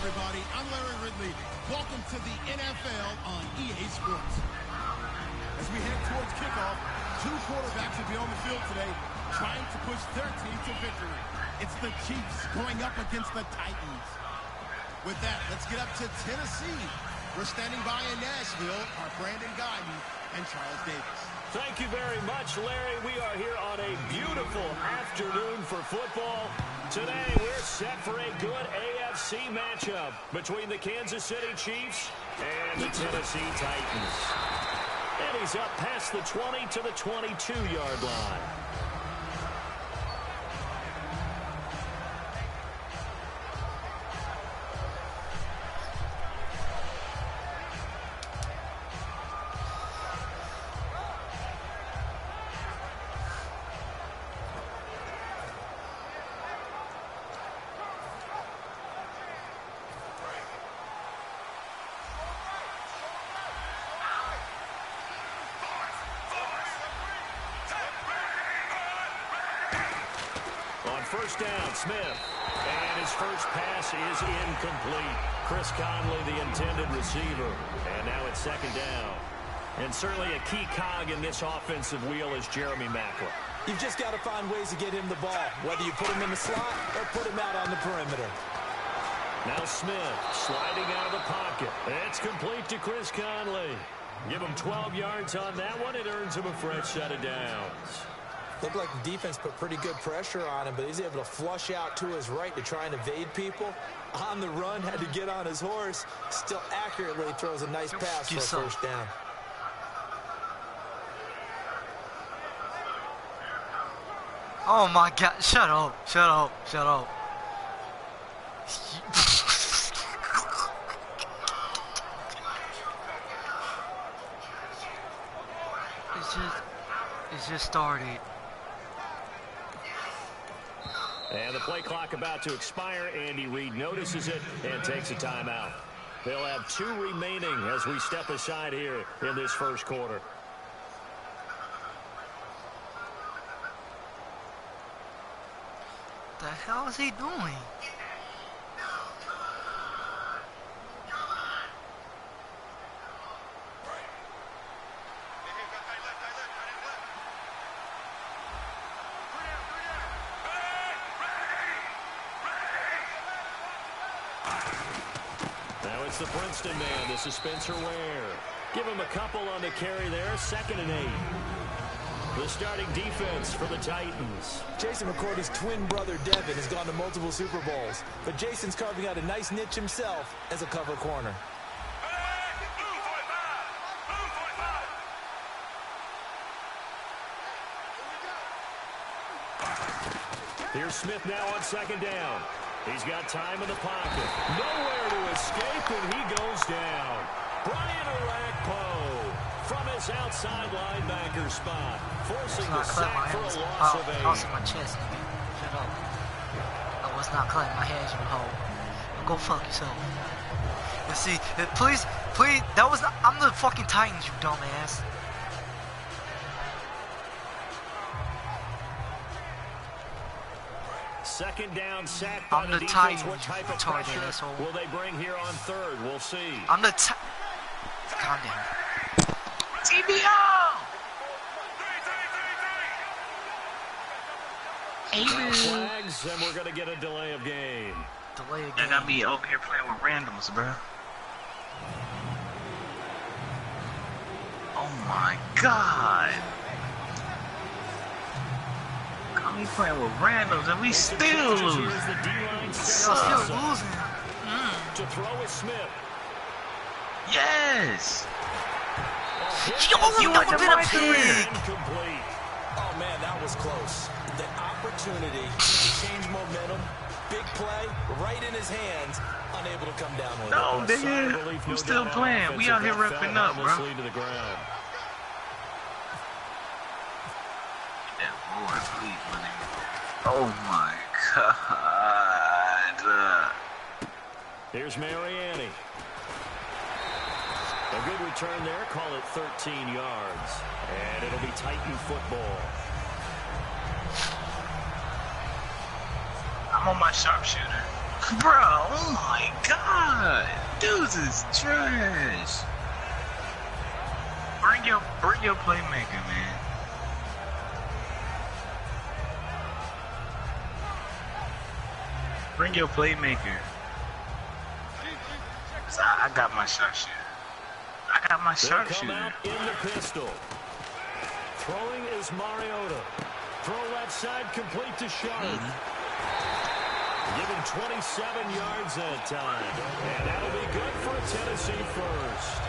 everybody. I'm Larry Ridley. Welcome to the NFL on EA Sports. As we head towards kickoff, two quarterbacks will be on the field today trying to push their team to victory. It's the Chiefs going up against the Titans. With that, let's get up to Tennessee. We're standing by in Nashville, our Brandon Guyton and Charles Davis. Thank you very much, Larry. We are here on a beautiful afternoon for football. Today, we're set for a good AFC matchup between the Kansas City Chiefs and the Tennessee Titans. And he's up past the 20 to the 22-yard line. First down, Smith. And his first pass is incomplete. Chris Conley, the intended receiver. And now it's second down. And certainly a key cog in this offensive wheel is Jeremy Maclin. You've just got to find ways to get him the ball, whether you put him in the slot or put him out on the perimeter. Now Smith sliding out of the pocket. It's complete to Chris Conley. Give him 12 yards on that one. It earns him a fresh set of downs. Looked like the defense put pretty good pressure on him, but he's able to flush out to his right to try and evade people. On the run, had to get on his horse. Still accurately throws a nice pass for a first down. Oh my God, shut up, shut up, shut up. It's just started. And the play clock about to expire. Andy Reid notices it and takes a timeout. They'll have 2 remaining as we step aside here in this first quarter. The hell is he doing? The Princeton man, this is Spencer Ware. Give him a couple on the carry there, 2nd and 8. The starting defense for the Titans. Jason McCourty's twin brother, Devin, has gone to multiple Super Bowls, but Jason's carving out a nice niche himself as a cover corner. Here's Smith now on 2nd down. He's got time in the pocket. Nowhere to escape, and he goes down. Brian Orakpo from his outside linebacker spot, forcing the sack for a loss of 8. Tossing my chest, nigga. Shut up. I was not clapping my hands, you hoe. Go fuck yourself. And see, please, that was not, I'm the fucking Titans, you dumbass. Second down, sack by the defense. What type of pressure will they bring here on 3rd? We'll see. I'm the Calm down. TBO! Flags, and we're going to get a delay of game. Delay of game. I got me over here playing with randoms, bro. Oh my God. We playing with randoms and we still lose. Still losing. To throw is Smith. Yes. You never been a pig. Incomplete. Oh man, that was close. The opportunity to change momentum, big play, right in his hands, unable to come down with it. No, nigga, I'm still playing. We out here repping up, bro. To the ground. Lord, please, my nigga. Oh my God. Here's Mariani. A good return there. Call it 13 yards. And it'll be Titan football. I'm on my sharpshooter. Bro, oh my god. Dudes is trash. Bring your playmaker, man. Bring your playmaker. I got my sharpshooter. I got my sharpshooter. Come out in the pistol. Throwing is Mariota. Throw left side complete to Sharp. Giving 27 yards that time. And that'll be good for a Tennessee first.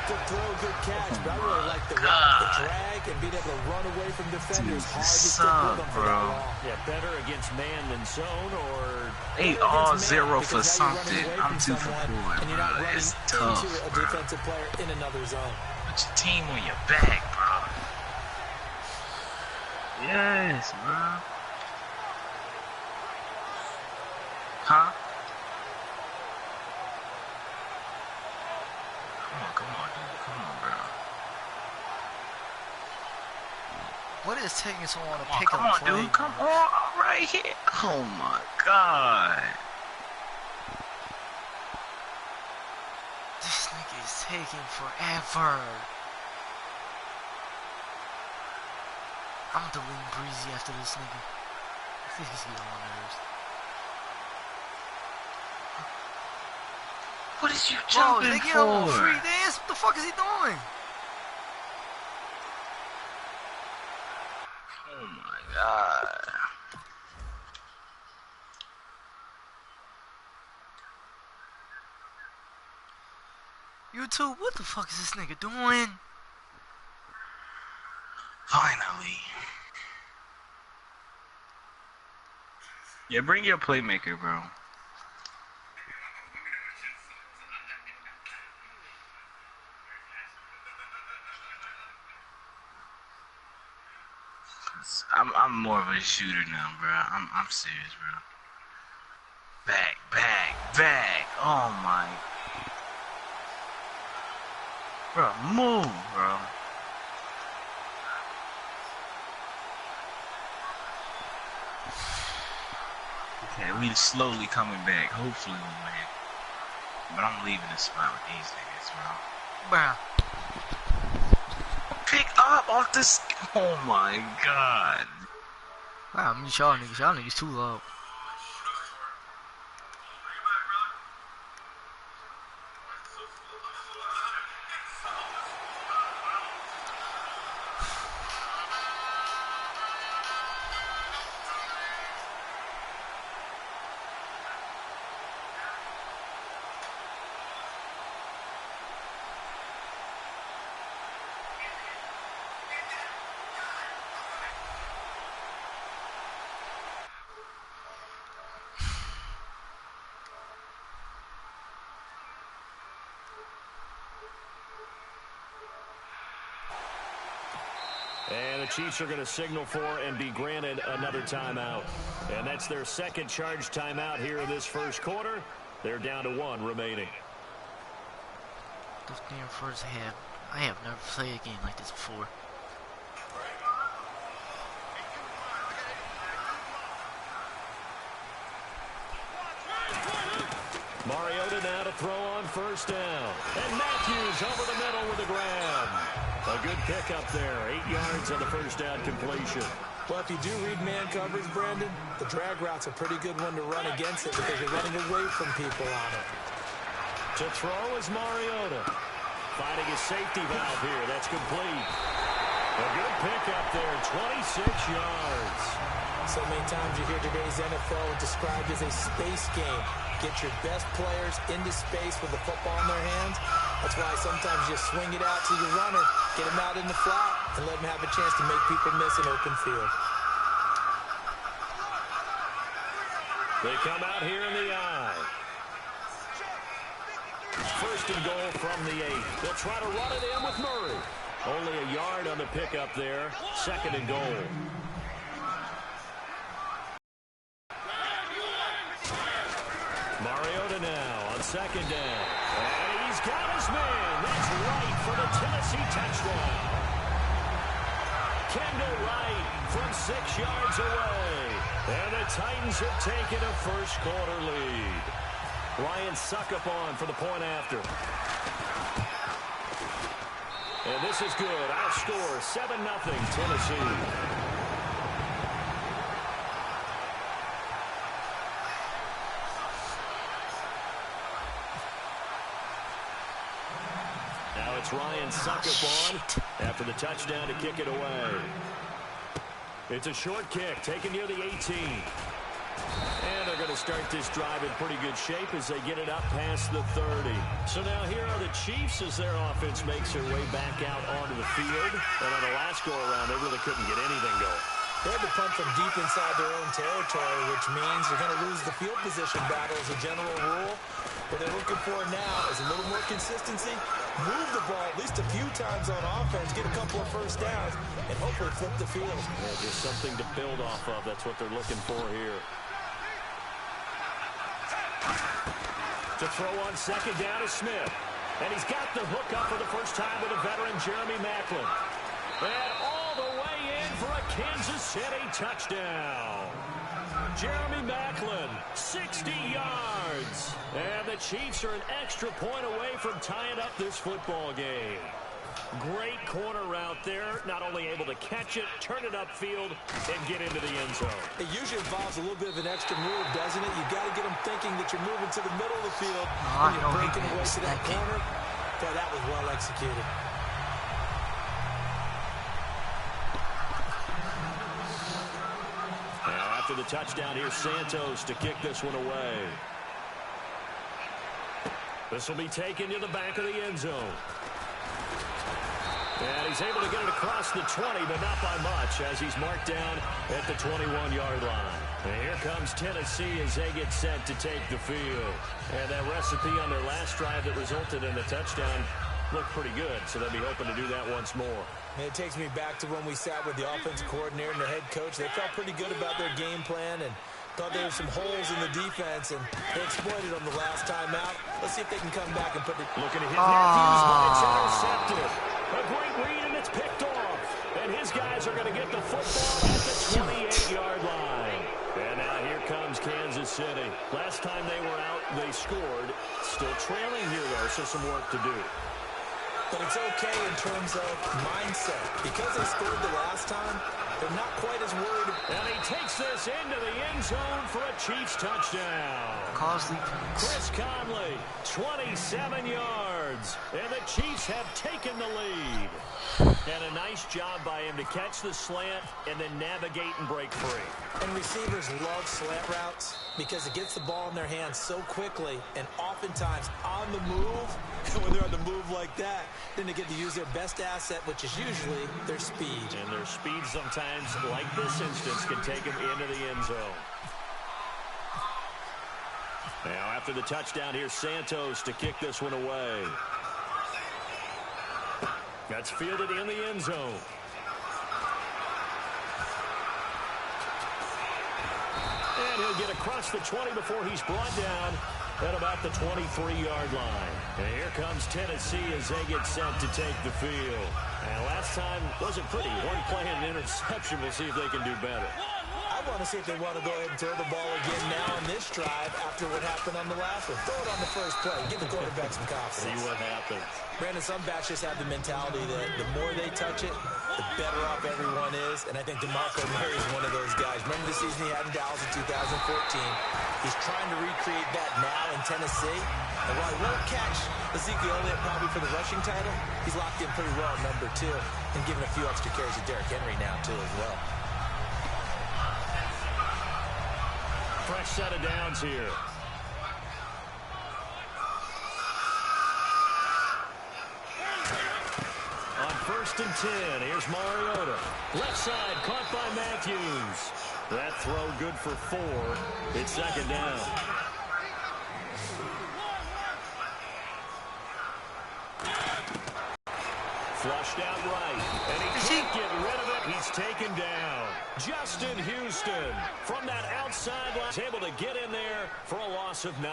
Good throw, good catch, but I really like the drag and being able to run away from defenders. Hard to stick with them for that long. Yeah, better against man than zone, or they all 0 for something. I'm 2 for 4. And you're not running it's tough, into a defensive player in another zone. Put your team on your back, bro. Yes, bro. Huh? Come on, dude. Come on, bro. What is taking so long to pick up a play? Come on, dude. Come on. Right here. Oh, my God. This nigga is taking forever. I'm deleting Breezy after this nigga. I think he's getting on my nerves. What is you jumping for? Oh, free dance? What the fuck is he doing? Oh my god. YouTube, what the fuck is this nigga doing? Finally. Yeah, bring your playmaker, bro. I'm more of a shooter now, bro. I'm serious, bro. Back. Oh my. Bro, move, bro. Okay, we slowly coming back. Hopefully we win. But I'm leaving this spot with these niggas, bro. Bruh. Pick up off this. Oh my god. Wow, I mean, y'all niggas too low. And the Chiefs are going to signal for and be granted another timeout. And that's their second charge timeout here in this first quarter. They're down to 1 remaining. This damn first half, I have never played a game like this before. Mariota now to throw on first down. And Matthews over the middle with a grab. A good pickup there. 8 yards on the first down completion. Well, if you do read man coverage, Brandon, the drag route's a pretty good one to run against it because you're running away from people on it. To throw is Mariota. Finding his safety valve here. That's complete. A good pickup there. 26 yards. So many times you hear today's NFL described as a space game. Get your best players into space with the football in their hands. That's why sometimes you swing it out to your runner, get him out in the flat, and let him have a chance to make people miss an open field. They come out here in the eye. First and goal from the 8. They'll try to run it in with Murray. Only a yard on the pickup there. Second and goal. Mariota now on second down. And he's got his man. That's right for the Tennessee touchdown. Kendall Wright from 6 yards away. And the Titans have taken a first quarter lead. Ryan Suckup on for the point after. And this is good. Our score, 7-0 Tennessee. Now it's Ryan Suckup on after the touchdown to kick it away. It's a short kick taken near the 18. And they're going to start this drive in pretty good shape as they get it up past the 30. So now here are the Chiefs as their offense makes their way back out onto the field. And on the last go-around, they really couldn't get anything going. They had to punt from deep inside their own territory, which means they're going to lose the field position battle as a general rule. What they're looking for now is a little more consistency, move the ball at least a few times on offense, get a couple of first downs, and hopefully flip the field. Yeah, just something to build off of. That's what they're looking for here. To throw on second down is Smith. And he's got the hook up for the first time with a veteran, Jeremy Maclin. And all the way in for a Kansas City touchdown. Jeremy Maclin, 60 yards. And the Chiefs are an extra point away from tying up this football game. Great corner route there. Not only able to catch it, turn it upfield, and get into the end zone. It usually involves a little bit of an extra move, doesn't it? You got to get them thinking that you're moving to the middle of the field when you're breaking away to that corner. Boy, that was well executed. Now after the touchdown, here's Santos to kick this one away. This will be taken to the back of the end zone. And he's able to get it across the 20, but not by much, as he's marked down at the 21-yard line. And here comes Tennessee as they get set to take the field. And that recipe on their last drive that resulted in a touchdown looked pretty good, so they'll be hoping to do that once more. And it takes me back to when we sat with the offensive coordinator and the head coach. They felt pretty good about their game plan and thought there were some holes in the defense, and they exploited them the last time out. Let's see if they can come back and put it. Looking to hit Matthews, but it's intercepted. A great read, and it's picked off. And his guys are going to get the football at the 28-yard line. And now here comes Kansas City. Last time they were out, they scored. Still trailing here, though, so some work to do. But it's okay in terms of mindset. Because they scored the last time, they're not quite as worried. And he takes this into the end zone for a Chiefs touchdown. Chris Conley, 27 yards. And the Chiefs have taken the lead. And a nice job by him to catch the slant and then navigate and break free. And receivers love slant routes because it gets the ball in their hands so quickly and oftentimes on the move. And when they're on the move like that, then they get to use their best asset, which is usually their speed. And their speed sometimes, like this instance, can take them into the end zone. Now after the touchdown, here's Santos to kick this one away. That's fielded in the end zone. And he'll get across the 20 before he's brought down at about the 23-yard line. And here comes Tennessee as they get set to take the field. And last time wasn't pretty. One play and an interception. We'll see if they can do better. I want to see if they want to go ahead and throw the ball again now on this drive after what happened on the last one. Throw it on the first play. Give the quarterback some confidence. See what happens. Brandon, some bats just have the mentality that the more they touch it, the better off everyone is. And I think DeMarco Murray is one of those guys. Remember the season he had in Dallas in 2014? He's trying to recreate that now in Tennessee. And while he won't catch Ezekiel Elliott probably for the rushing title, he's locked in pretty well at number 2 and giving a few extra carries to Derrick Henry now, too, as well. Fresh set of downs here. On 1st and 10, here's Mariota. Left side, caught by Matthews. That throw good for 4. It's second down. Flushed out right. And he can't get rid of it. He's taken down. Justin Houston from that outside line is able to get in there for a loss of 9.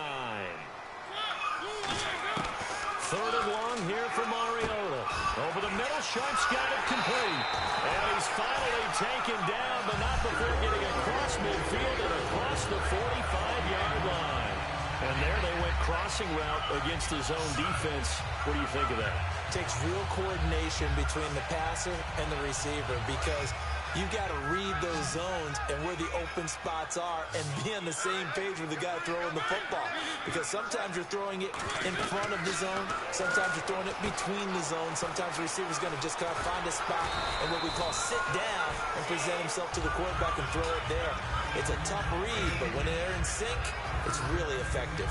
3rd and long here for Mariota. Over the middle, Sharp's got it complete. And he's finally taken down, but not before getting across midfield and across the 45-yard line. And there they went crossing route against the zone defense. What do you think of that? It takes real coordination between the passer and the receiver because you've got to read those zones and where the open spots are and be on the same page with the guy throwing the football. Because sometimes you're throwing it in front of the zone. Sometimes you're throwing it between the zones. Sometimes the receiver's going to just kind of find a spot and what we call sit down and present himself to the quarterback and throw it there. It's a tough read, but when they're in sync, it's really effective.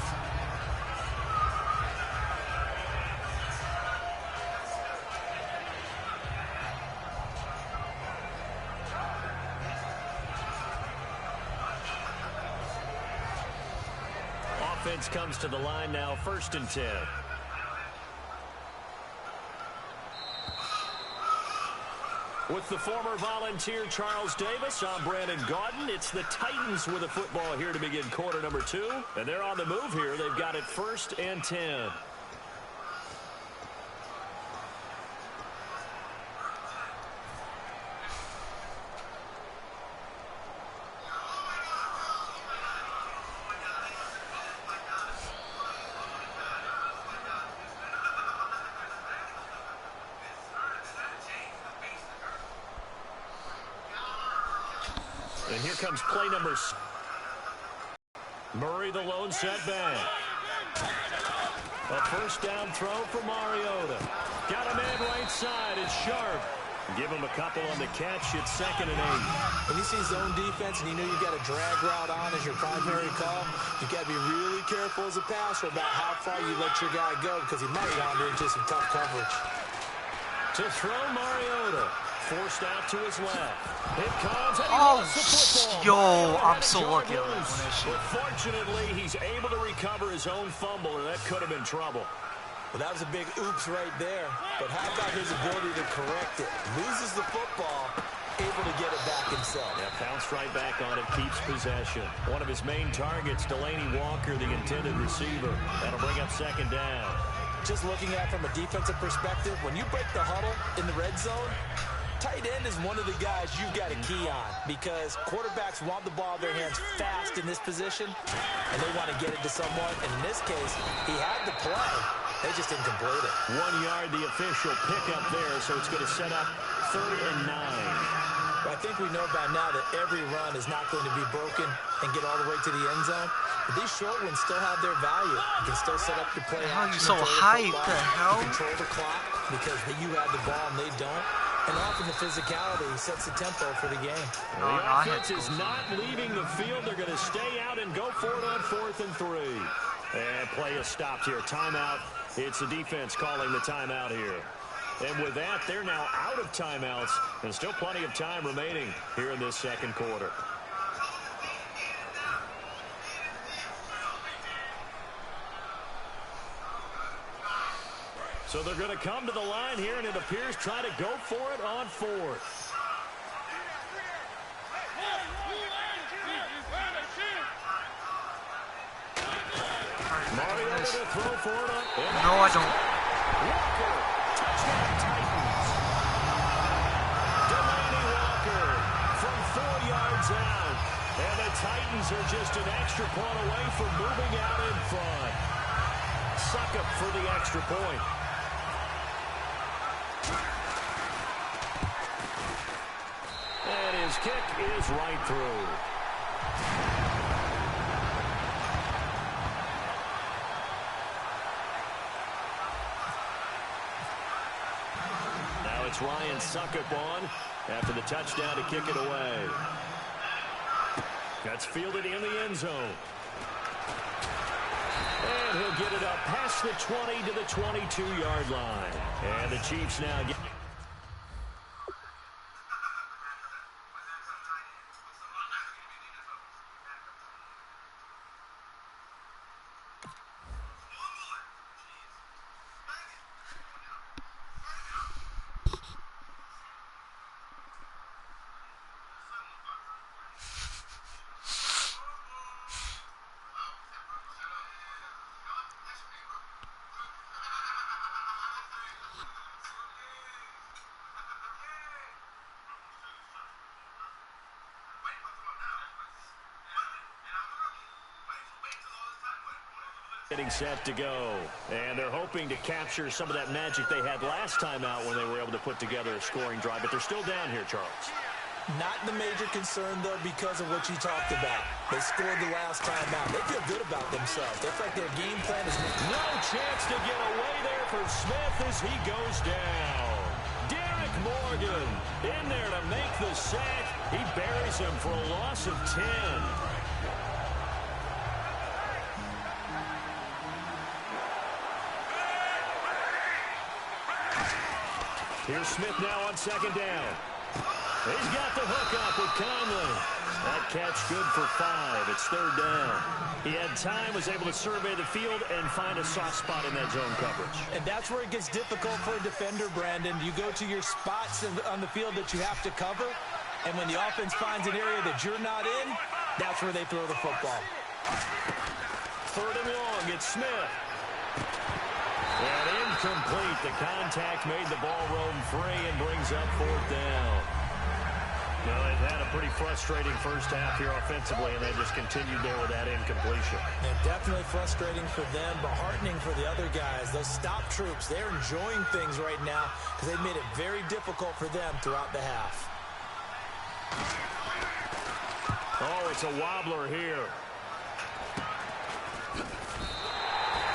Offense comes to the line now, 1st and 10. With the former Volunteer Charles Davis, I'm Brandon Gaudin. It's the Titans with a football here to begin quarter number 2. And they're on the move here. They've got it 1st and 10. And here comes play number 6. Murray, the lone setback. A 1st down throw for Mariota. Got a man right side. It's Sharp. Give him a couple on the catch. It's 2nd and 8. When you see zone defense and you know you've got a drag route on as your primary call, you've got to be really careful as a passer about how far you let your guy go because he might wander into some tough coverage. To throw Mariota. Forced out to his left. It comes, and he lost the football. Yo, I'm so lucky on that shit. But fortunately, he's able to recover his own fumble, and that could have been trouble. Well, that was a big oops right there. But how about his ability to correct it? Loses the football, able to get it back himself. Yeah, bounced right back on it, keeps possession. One of his main targets, Delaney Walker, the intended receiver. That'll bring up 2nd down. Just looking at it from a defensive perspective, when you break the huddle in the red zone, tight end is one of the guys you've got to key on because quarterbacks want the ball in their hands fast in this position, and they want to get it to someone. And in this case, he had the play. They just didn't complete it. 1 yard, the official pickup there, so it's going to set up 3rd and 9. But I think we know by now that every run is not going to be broken and get all the way to the end zone. But these short ones still have their value. You can still set up your play. How are you so hyped? The hell? You control the clock because you have the ball and they don't. And often the physicality sets the tempo for the game. The offense is not leaving the field. They're going to stay out and go for it on 4th and 3. And play is stopped here. Timeout. It's the defense calling the timeout here. And with that, they're now out of timeouts. And still plenty of time remaining here in this 2nd quarter. So they're going to come to the line here, and it appears try to go for it on 4th. Mariota to throw for it on. No, I don't. Walker, touchdown Titans. Delaney Walker from 4 yards out. And the Titans are just an extra point away from moving out in front. Succop for the extra point. And his kick is right through. Now it's Ryan Succop on after the touchdown to kick it away. That's fielded in the end zone. And he'll get it up past the 20 to the 22-yard line. And the Chiefs now get... Getting set to go. And they're hoping to capture some of that magic they had last time out when they were able to put together a scoring drive. But they're still down here, Charles. Not the major concern, though, because of what you talked about. They scored the last time out. They feel good about themselves. They feel like their game plan is... No chance to get away there for Smith as he goes down. Derek Morgan in there to make the sack. He buries him for a loss of 10. Here's Smith now on second down. He's got the hook up with Conley. That catch good for 5. It's third down. He had time, was able to survey the field and find a soft spot in that zone coverage. And that's where it gets difficult for a defender, Brandon. You go to your spots on the field that you have to cover, and when the offense finds an area that you're not in, that's where they throw the football. Third and long, it's Smith. And incomplete. The contact made the ball roam free and brings up fourth down. Well, they've had a pretty frustrating first half here offensively, and they just continued there with that incompletion. And definitely frustrating for them, but heartening for the other guys. Those stop troops, they're enjoying things right now because they've made it very difficult for them throughout the half. Oh, it's a wobbler here.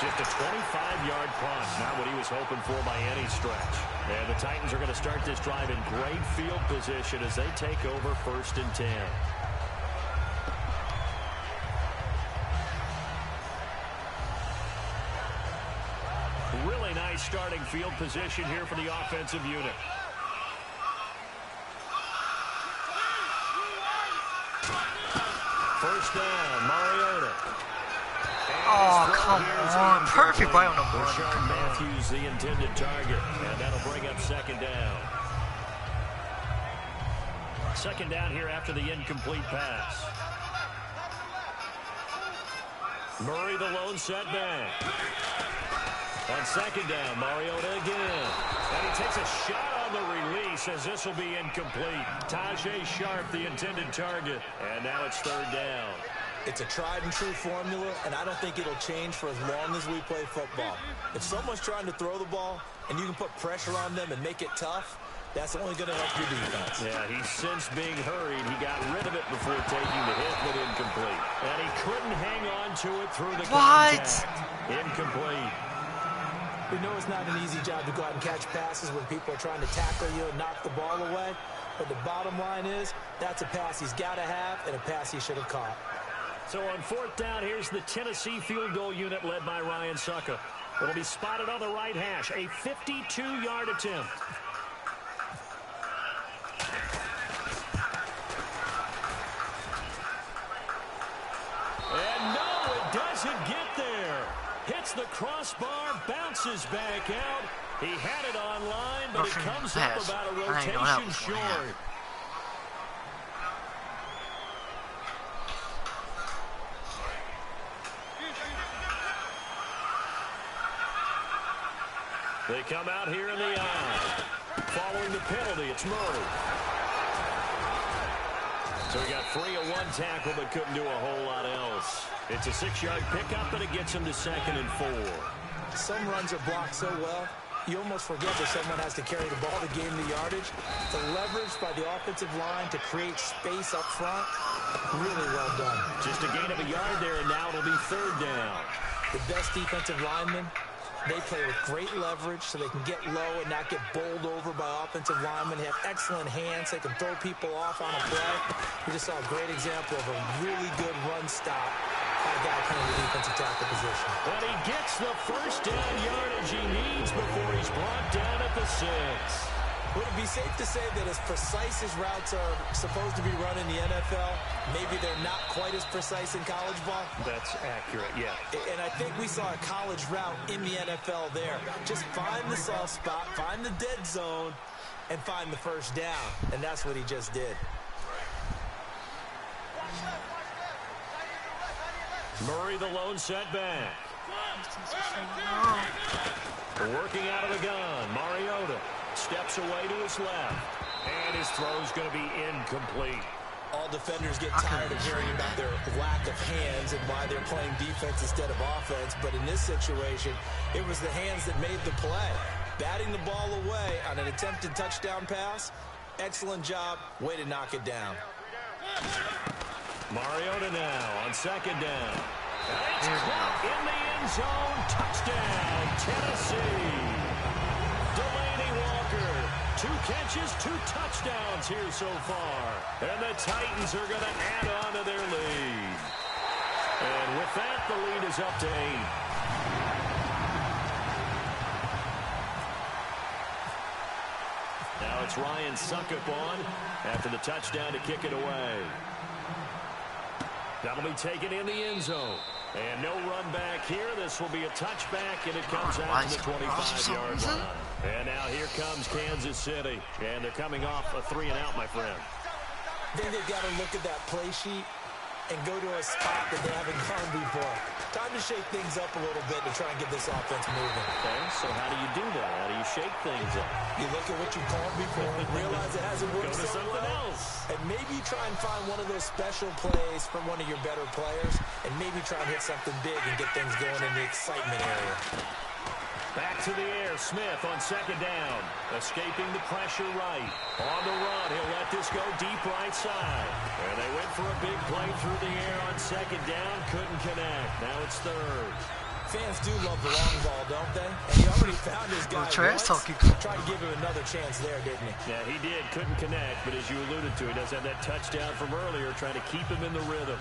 Just a 25-yard punt, not what he was hoping for by any stretch. And the Titans are going to start this drive in great field position as they take over first and 10. Really nice starting field position here for the offensive unit. First down, Mariota. Oh, come on. Perfect right on the ball. Rashawn Matthews, the intended target. And that'll bring up second down. Second down here after the incomplete pass. Murray, the lone setback. On second down, Mariota again. And he takes a shot on the release as this will be incomplete. Tajay Sharp, the intended target. And now it's third down. It's a tried-and-true formula, and I don't think it'll change for as long as we play football. If someone's trying to throw the ball and you can put pressure on them and make it tough, that's only going to help your defense. Yeah, he's since being hurried. He got rid of it before taking the hit, but incomplete. And he couldn't hang on to it through the contact. Incomplete. We know it's not an easy job to go out and catch passes when people are trying to tackle you and knock the ball away. But the bottom line is, that's a pass he's got to have and a pass he should have caught. So on fourth down, here's the Tennessee field goal unit led by Ryan Sucka. It'll be spotted on the right hash. A 52-yard attempt. And no, it doesn't get there. Hits the crossbar, bounces back out. He had it online, but it comes up about a rotation short. They come out here in the eye. Following the penalty, it's Murray. So he got free of one tackle, but couldn't do a whole lot else. It's a 6-yard pickup, and it gets him to 2nd and 4. Some runs are blocked so well, you almost forget that someone has to carry the ball to gain the yardage. The leverage by the offensive line to create space up front, really well done. Just a gain of a yard there, and now it'll be third down. The best defensive linemen, they play with great leverage so they can get low and not get bowled over by offensive linemen. They have excellent hands. They can throw people off on a play. We just saw a great example of a really good run stop by a guy playing the defensive tackle position. And he gets the first down yardage he needs before he's brought down at the 6. Would it be safe to say that as precise as routes are supposed to be run in the NFL, maybe they're not quite as precise in college ball? That's accurate, yeah. And I think we saw a college route in the NFL there. Just find the soft spot, find the dead zone, and find the first down. And that's what he just did. Murray, the lone setback. Working out of the gun, Mariota steps away to his left, and his throw's going to be incomplete. All defenders get tired of hearing about their lack of hands and why they're playing defense instead of offense. But in this situation, it was the hands that made the play. Batting the ball away on an attempted touchdown pass. Excellent job. Way to knock it down. Mariota now on second down. It's caught in the end zone. Touchdown, Tennessee. Delaney Walker. 2 catches, 2 touchdowns here so far. And the Titans are going to add on to their lead. And with that, the lead is up to 8. Now it's Ryan Suckup on after the touchdown to kick it away. That'll be taken in the end zone. And no run back here. This will be a touchback, and it comes out to the 25-yard line. And now here comes Kansas City. And they're coming off a 3-and-out, my friend. Then they've got to look at that play sheet and go to a spot that they haven't gone before. Time to shake things up a little bit to try and get this offense moving. Okay, so how do you do that? How do you shake things up? You look at what you called before and realize it hasn't worked Go to so something well. else. And maybe try and find one of those special plays from one of your better players and maybe try and hit something big and get things going in the excitement area. Back to the air, Smith on second down. Escaping the pressure right. On the run, he'll let this go deep right side. And they went for a big play through the air on second down. Couldn't connect. Now it's third. Fans do love the long ball, don't they? And he already found his guy once. Tried to give him another chance there, didn't he? Yeah, he did. Couldn't connect, but as you alluded to, he does have that touchdown from earlier, trying to keep him in the rhythm.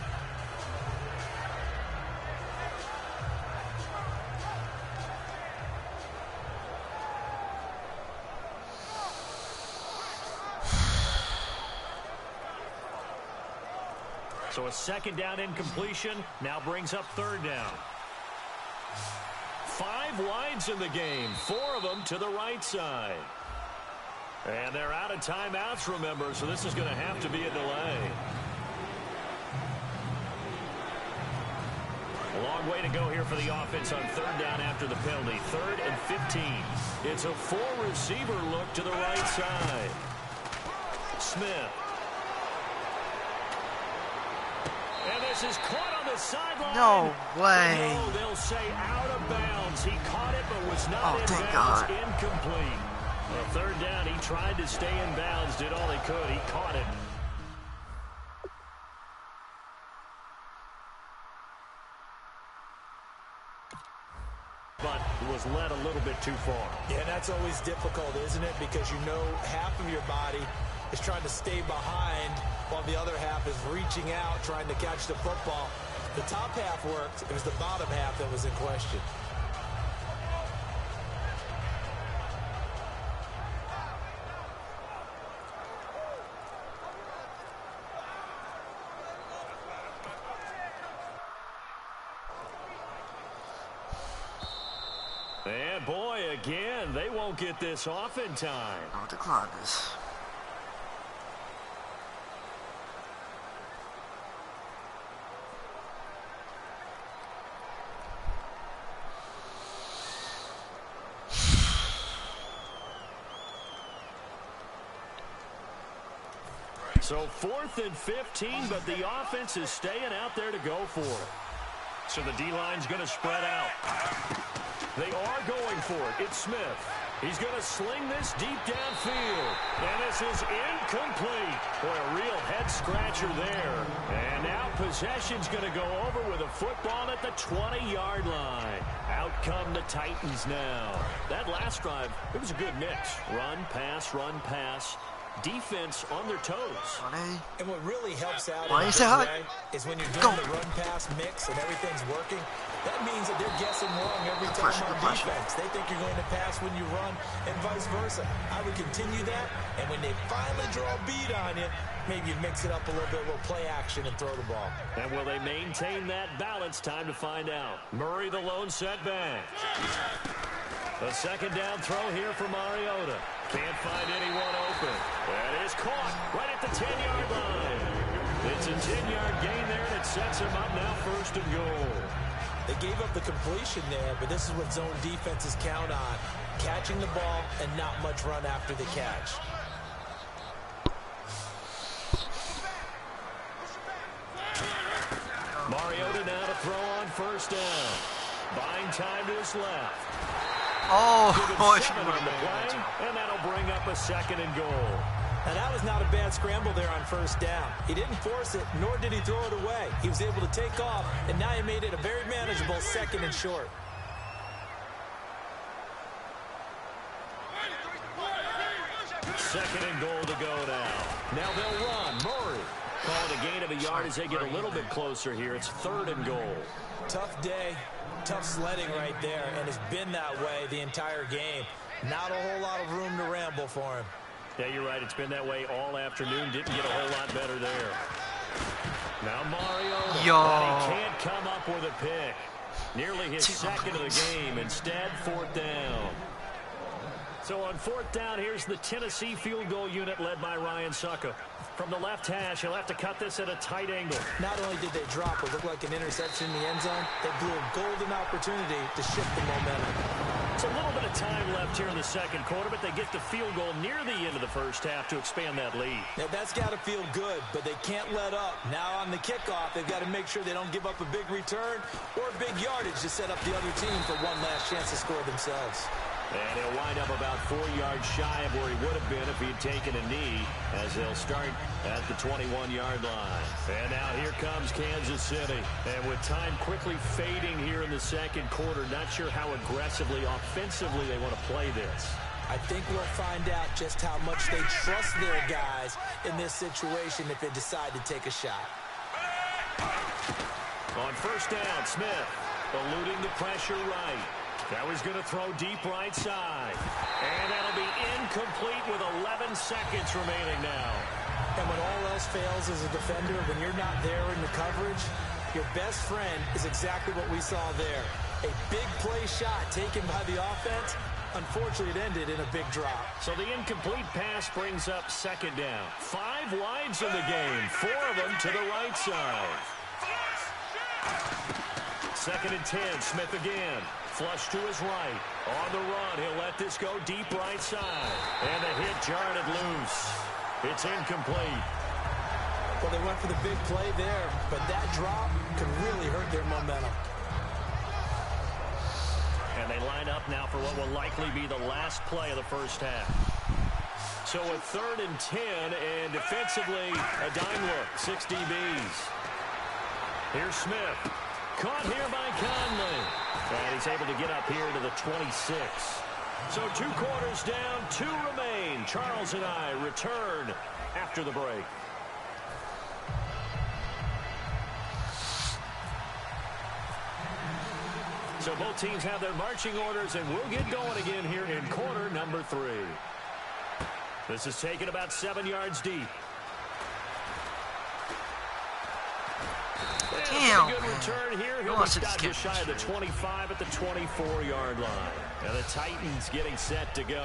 So a second down incompletion now brings up third down. 5 wides in the game, 4 of them to the right side. And they're out of timeouts, remember, so this is going to have to be a delay. A long way to go here for the offense on third down after the penalty. 3rd and 15. It's a 4-receiver look to the right side. Smith. And this is caught on the sideline. No way. No, they'll say out of bounds. He caught it, but was not in bounds. Incomplete. Well, third down, he tried to stay in bounds, did all he could. He caught it. But was led a little bit too far. Yeah, that's always difficult, isn't it? Because you know half of your body is trying to stay behind while the other half is reaching out, trying to catch the football. The top half worked. It was the bottom half that was in question. And boy, again, they won't get this off in time. I'll decline this. So 4th and 15, but the offense is staying out there to go for it. So the D-line's going to spread out. They are going for it. It's Smith. He's going to sling this deep downfield. And this is incomplete. Boy, a real head-scratcher there. And now possession's going to go over with a football at the 20-yard line. Out come the Titans now. That last drive, it was a good mix. Run, pass. Defense on their toes. And what really helps out in this way is when you're doing the run-pass mix and everything's working, that means that they're guessing wrong every time on defense. They think you're going to pass when you run and vice versa. I would continue that, and when they finally draw a beat on you, maybe you mix it up a little bit, a little play action and throw the ball. And will they maintain that balance? Time to find out. Murray the lone setback. A second down throw here for Mariota. Can't find anyone open. That is caught right at the 10-yard line. It's a 10-yard gain there, and it sets him up now 1st and goal. They gave up the completion there, but this is what zone defenses count on. Catching the ball and not much run after the catch. first down. Buying time to his left. Oh, boy. And that'll bring up a 2nd and goal. And that was not a bad scramble there on first down. He didn't force it, nor did he throw it away. He was able to take off, and now he made it a very manageable 2nd and short. Second and goal to go now. Now they'll run. Murray calling a gain of a yard as they get a little bit closer here. It's 3rd and goal. Tough day, tough sledding right there, and it's been that way the entire game. Not a whole lot of room to ramble for him. Yeah, you're right. It's been that way all afternoon. Didn't get a whole lot better there. Now Mario. He can't come up with a pick. Nearly his 2nd of the game. Instead, 4th down. So on 4th down, here's the Tennessee field goal unit led by Ryan Sucka. From the left hash, he'll have to cut this at a tight angle. Not only did they drop what looked like an interception in the end zone, they blew a golden opportunity to shift the momentum. It's a little bit of time left here in the 2nd quarter, but they get the field goal near the end of the first half to expand that lead. Now that's got to feel good, but they can't let up. Now on the kickoff, they've got to make sure they don't give up a big return or big yardage to set up the other team for one last chance to score themselves. And he'll wind up about 4 yards shy of where he would have been if he had taken a knee, as they'll start at the 21-yard line. And now here comes Kansas City. And with time quickly fading here in the 2nd quarter, not sure how aggressively, offensively they want to play this. I think we'll find out just how much they trust their guys in this situation if they decide to take a shot. On first down, Smith eluding the pressure right. Now he's going to throw deep right side. And that'll be incomplete with 11 seconds remaining now. And when all else fails as a defender, when you're not there in the coverage, your best friend is exactly what we saw there. A big play shot taken by the offense. Unfortunately, it ended in a big drop. So the incomplete pass brings up 2nd down. 5 wides in the game, 4 of them to the right side. 2nd and 10, Smith again. Flush to his right. On the run, he'll let this go deep right side. And the hit jarred it loose. It's incomplete. Well, they went for the big play there, but that drop could really hurt their momentum. And they line up now for what will likely be the last play of the first half. So a 3rd and 10, and defensively, a dime look, 6 DBs. Here's Smith. Caught here by Conley. And he's able to get up here to the 26. So 2 quarters down, 2 remain. Charles and I return after the break. So both teams have their marching orders, and we'll get going again here in quarter number 3. This is taken about 7 yards deep. Damn, good return here. He'll be stopped just shy of the 25 at the 24-yard line. And the Titans getting set to go.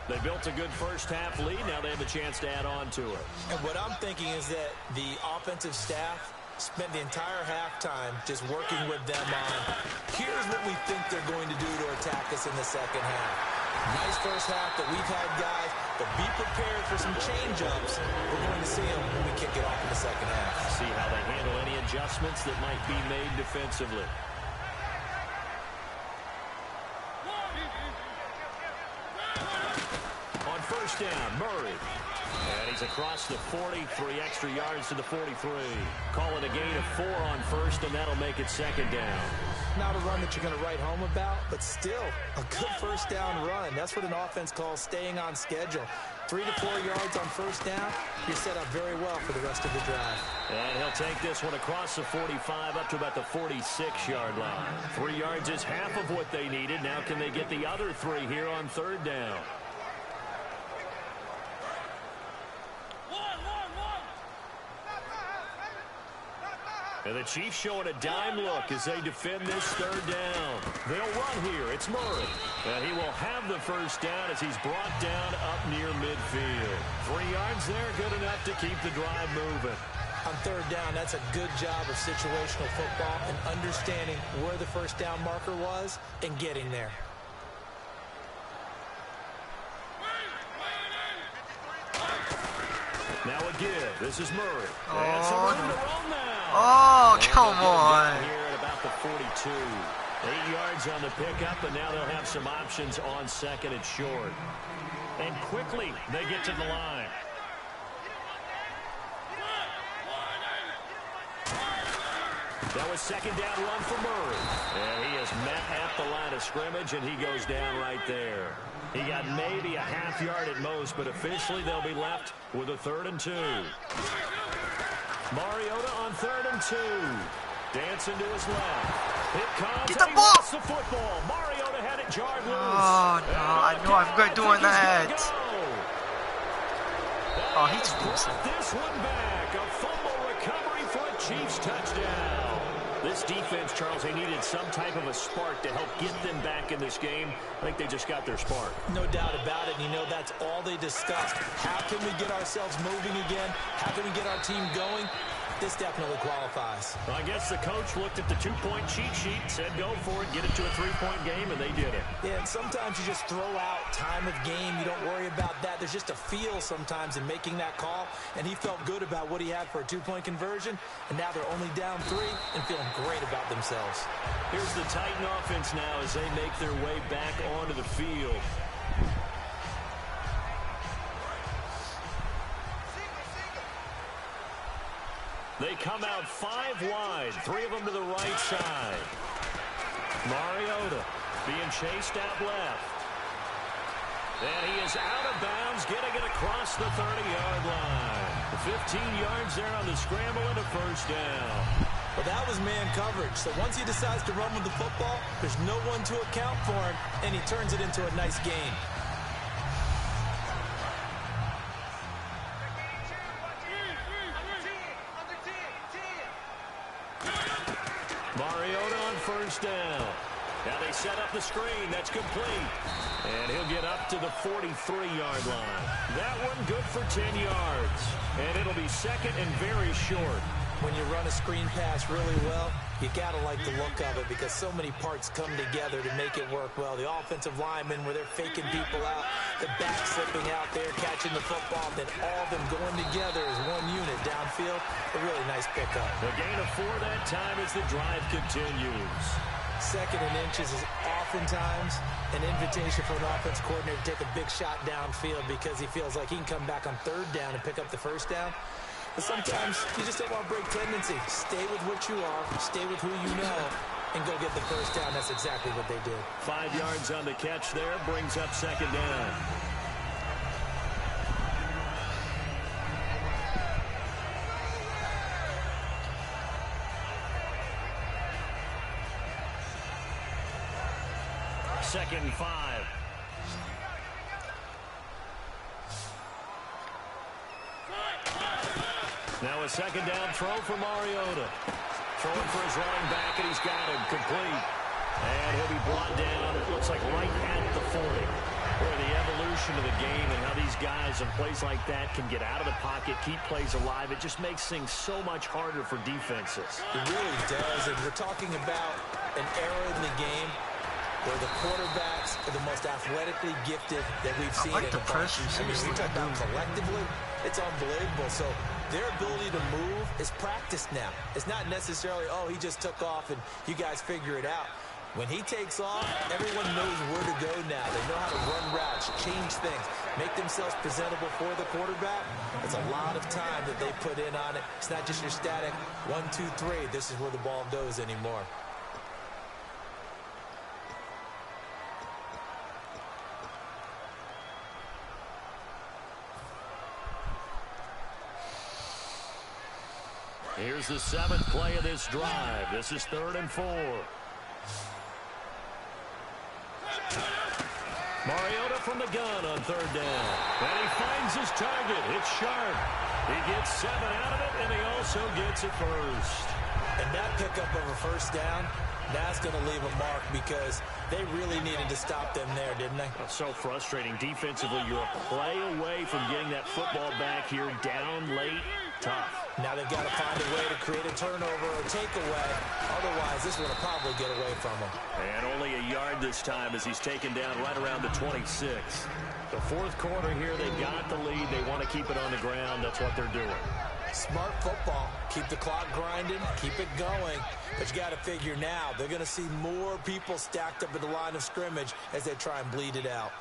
They built a good first half lead. Now they have a chance to add on to it. And what I'm thinking is that the offensive staff spent the entire halftime just working with them on, here's what we think they're going to do to attack us in the 2nd half. Nice first half that we've had, guys, but be prepared for some change-ups. We're going to see them when we kick it off in the 2nd half. See how they handle any adjustments that might be made defensively. On first down, Murray. And he's across the 40, 3 extra yards to the 43. Calling a gain of 4 on first, and that'll make it 2nd down. Not a run that you're going to write home about, but still a good first down run. That's what an offense calls staying on schedule. 3 to 4 yards on first down, you're set up very well for the rest of the drive. And he'll take this one across the 45 up to about the 46-yard line. 3 yards is half of what they needed. Now can they get the other 3 here on 3rd down? And the Chiefs showing a dime look as they defend this 3rd down. They'll run here. It's Murray. And he will have the first down as he's brought down up near midfield. 3 yards there, good enough to keep the drive moving. On 3rd down, that's a good job of situational football and understanding where the first down marker was and getting there. Now a give. This is Murray. And some room to run now. Oh, come on. Here at about at the 42. 8 yards on the pickup, and now they'll have some options on second and short. And quickly, they get to the line. That was second down run for Murray. And he is met at the line of scrimmage, and he goes down right there. He got maybe a half yard at most, but officially they'll be left with a 3rd and 2. Mariota on 3rd and 2. Dancing to his left. It comes. Get the and he ball! lost the football. Mariota had it jarred loose. Oh, no. I know I'm good doing that. Oh, he just brought this one back. A fumble recovery for a Chiefs touchdown. This defense, Charles, they needed some type of a spark to help get them back in this game. I think they just got their spark. No doubt about it. And you know, that's all they discussed. How can we get ourselves moving again? How can we get our team going? This definitely qualifies. Well, I guess the coach looked at the 2-point cheat sheet, said go for it, get it to a 3-point game, and they did it. Yeah, and sometimes you just throw out time of game. You don't worry about that. There's just a feel sometimes in making that call, and he felt good about what he had for a 2-point conversion, and now they're only down 3 and feeling great about themselves. Here's the Titan offense now as they make their way back onto the field. They come out 5 wide, 3 of them to the right side. Mariota being chased out left. And he is out of bounds, getting it across the 30-yard line. 15 yards there on the scramble and a 1st down. Well, that was man coverage. So once he decides to run with the football, there's no one to account for him, and he turns it into a nice gain. Mariota on 1st down. Now they set up the screen. That's complete. And he'll get up to the 43-yard line. That one good for 10 yards. And it'll be 2nd and very short. When you run a screen pass really well, you got to like the look of it because so many parts come together to make it work well. The offensive linemen, where they're faking people out, the back slipping out there, catching the football, then all of them going together as one unit downfield. A really nice pickup. The gain of 4 that time as the drive continues. 2nd and inches is oftentimes an invitation for an offense coordinator to take a big shot downfield because he feels like he can come back on 3rd down and pick up the 1st down. But sometimes you just don't want to break tendency. Stay with what you are, stay with who you know, and go get the 1st down. That's exactly what they did. 5 yards on the catch there, brings up 2nd down. Second and 5. Now a 2nd down throw for Mariota. Throwing for his running back, and he's got him complete. And he'll be brought down, it looks like right at the 40. Where the evolution of the game and how these guys in plays like that can get out of the pocket, keep plays alive, it just makes things so much harder for defenses. It really does, and we're talking about an era in the game where the quarterbacks are the most athletically gifted that we've seen in a bunch. I mean, we talk about collectively, it's unbelievable. So their ability to move is practiced now. It's not necessarily, oh, he just took off and you guys figure it out. When he takes off, everyone knows where to go now. They know how to run routes, change things, make themselves presentable for the quarterback. It's a lot of time that they put in on it. It's not just your static 1, 2, 3. This is where the ball goes anymore. Here's the 7th play of this drive. This is 3rd and 4. Mariota from the gun on 3rd down. And he finds his target. It's Sharp. He gets 7 out of it, and he also gets a 1st. And that pickup of a 1st down, that's going to leave a mark because they really needed to stop them there, didn't they? That's so frustrating. Defensively, you're a play away from getting that football back here down late. Tough. Now they've got to find a way to create a turnover or takeaway. Otherwise, this one will probably get away from him. And only a yard this time as he's taken down right around the 26. The 4th quarter here, they got the lead. They want to keep it on the ground. That's what they're doing. Smart football. Keep the clock grinding, keep it going. But you got to figure now, they're going to see more people stacked up at the line of scrimmage as they try and bleed it out.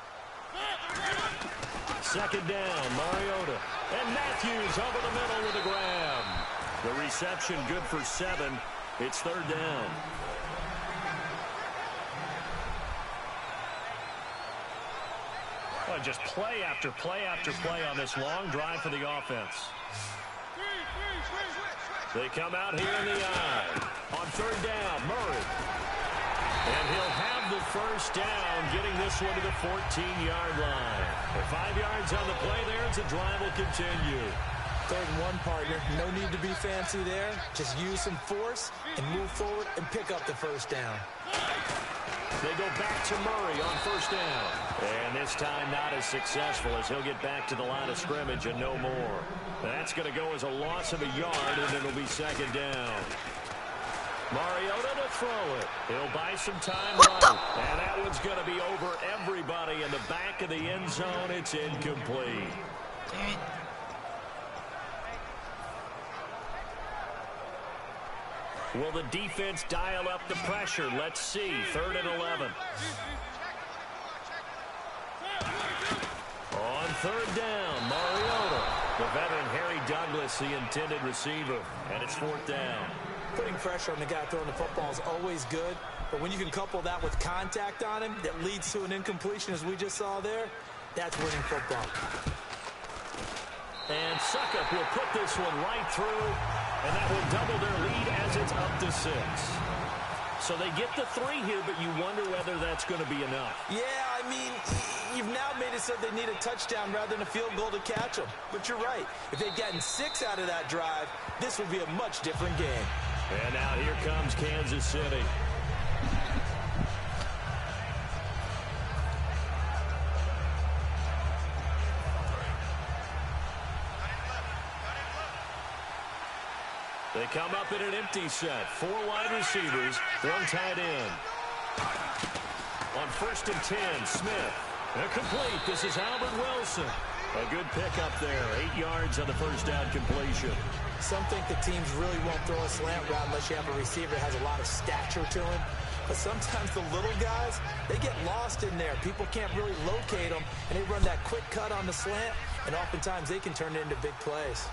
Second down, Mariota. And Matthews over the middle with a grab. The reception good for 7. It's third down. Well, just play after play after play on this long drive for the offense. They come out here in the eye. On third down, Murray. And he'll have the first down, getting this one to the 14-yard line. And 5 yards on the play there as the drive will continue. 3rd and 1, partner. No need to be fancy there. Just use some force and move forward and pick up the first down. They go back to Murray on first down. And this time not as successful as he'll get back to the line of scrimmage and no more. That's going to go as a loss of a yard, and it'll be second down. Mariota to throw it. He'll buy some time running. And that one's going to be over everybody in the back of the end zone. It's incomplete. Damn it. Will the defense dial up the pressure? Let's see. 3rd and 11. On third down, Mariota. The veteran Harry Douglas, the intended receiver. And it's 4th down. Putting pressure on the guy throwing the football is always good. But when you can couple that with contact on him that leads to an incompletion, as we just saw there, that's winning football. And Suckup will put this one right through, and that will double their lead as it's up to 6. So they get the 3 here, but you wonder whether that's going to be enough. Yeah, I mean, you've now made it so they need a touchdown rather than a field goal to catch them. But you're right. If they'd gotten 6 out of that drive, this would be a much different game. And now here comes Kansas City. They come up in an empty set. 4 wide receivers, 1 tight end. On 1st and 10, Smith. Complete. This is Albert Wilson. A good pickup there. 8 yards on the first down completion. Some think the teams really won't throw a slant route unless you have a receiver that has a lot of stature to him. But sometimes the little guys, they get lost in there. People can't really locate them, and they run that quick cut on the slant, and oftentimes they can turn it into big plays.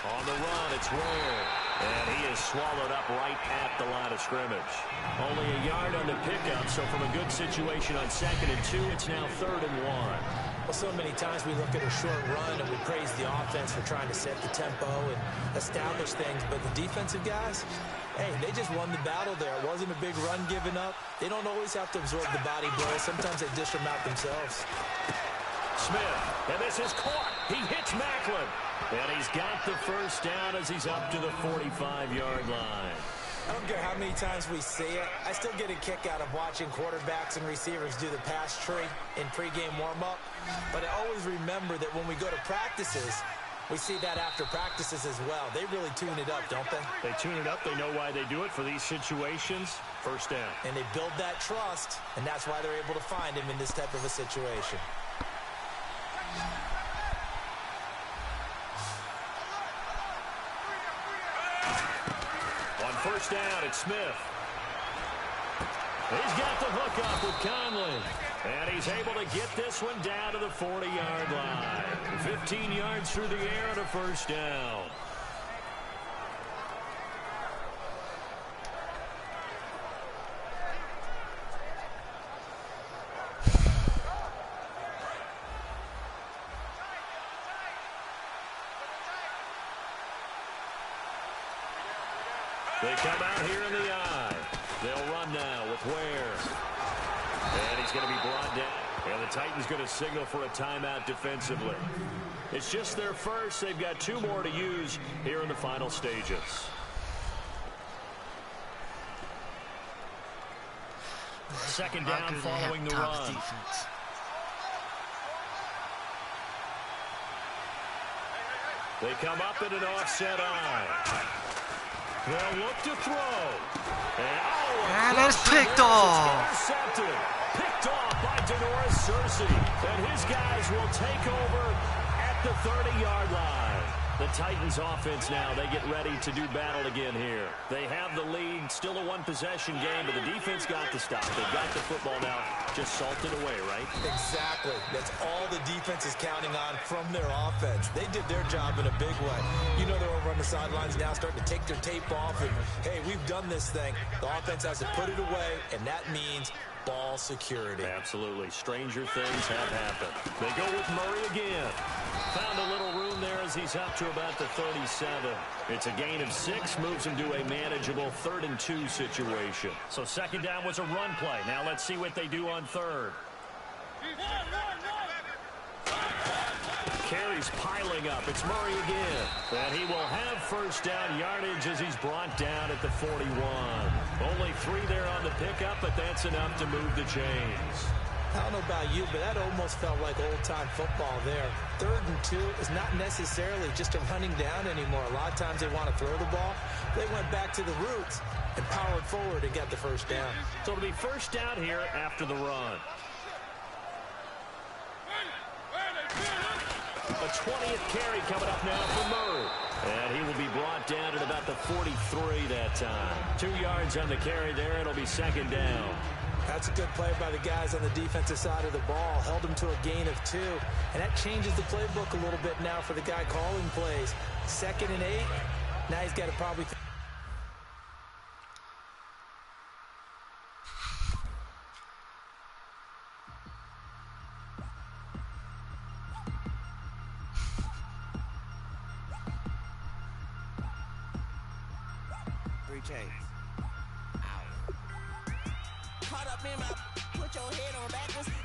On the run, it's Ware. And he is swallowed up right at the line of scrimmage. Only a yard on the pickup, so from a good situation on 2nd and 2, it's now 3rd and 1. Well, so many times we look at a short run and we praise the offense for trying to set the tempo and establish things, but the defensive guys, hey, they just won the battle there. It wasn't a big run given up. They don't always have to absorb the body blow. Sometimes they dish them out themselves. Smith, and this is caught. He hits Macklin. And he's got the first down as he's up to the 45-yard line. I don't care how many times we see it. I still get a kick out of watching quarterbacks and receivers do the pass tree in pregame warm-up. But I always remember that when we go to practices, we see that after practices as well. They really tune it up, don't they? They tune it up. They know why they do it for these situations. First down. And they build that trust, and that's why they're able to find him in this type of a situation. First down, it's Smith. He's got the hook up with Conley. And he's able to get this one down to the 40-yard line. 15 yards through the air and a first down. They come out here in the eye. They'll run now with Ware. And he's going to be brought down. And the Titans going to signal for a timeout defensively. It's just their first. They've got 2 more to use here in the final stages. Second down following the run. Defense. They come up in an offset eye. They'll look to throw. And it's picked off. Intercepted. Picked off by Denoris Cersei. And his guys will take over at the 30-yard line. The Titans offense now, they get ready to do battle again here. They have the lead, still a one-possession game, but the defense got the stop. They've got the football now, just salted away, right? Exactly. That's all the defense is counting on from their offense. They did their job in a big way. You know they're over on the sidelines now starting to take their tape off and, hey, we've done this thing. The offense has to put it away, and that means ball security. Absolutely. Stranger things have happened. They go with Murray again. Found a little room there as he's up to about the 37. It's a gain of 6, moves him to a manageable 3rd and 2 situation. So second down was a run play. Now let's see what they do on third. Carries piling up. It's Murray again. And he will have first down yardage as he's brought down at the 41. Only 3 there on the pickup, but that's enough to move the chains. I don't know about you, but that almost felt like old-time football there. 3rd and 2 is not necessarily just a running down anymore. A lot of times they want to throw the ball. They went back to the roots and powered forward and got the first down. So it'll be first down here after the run. A 20th carry coming up now for Murray. And he will be brought down at about the 43 that time. 2 yards on the carry there. It'll be second down. That's a good play by the guys on the defensive side of the ball. Held them to a gain of 2. And that changes the playbook a little bit now for the guy calling plays. 2nd and 8. Now he's got to probably...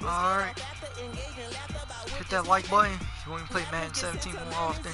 Alright. Hit that like button if you want to play Madden 17 more often.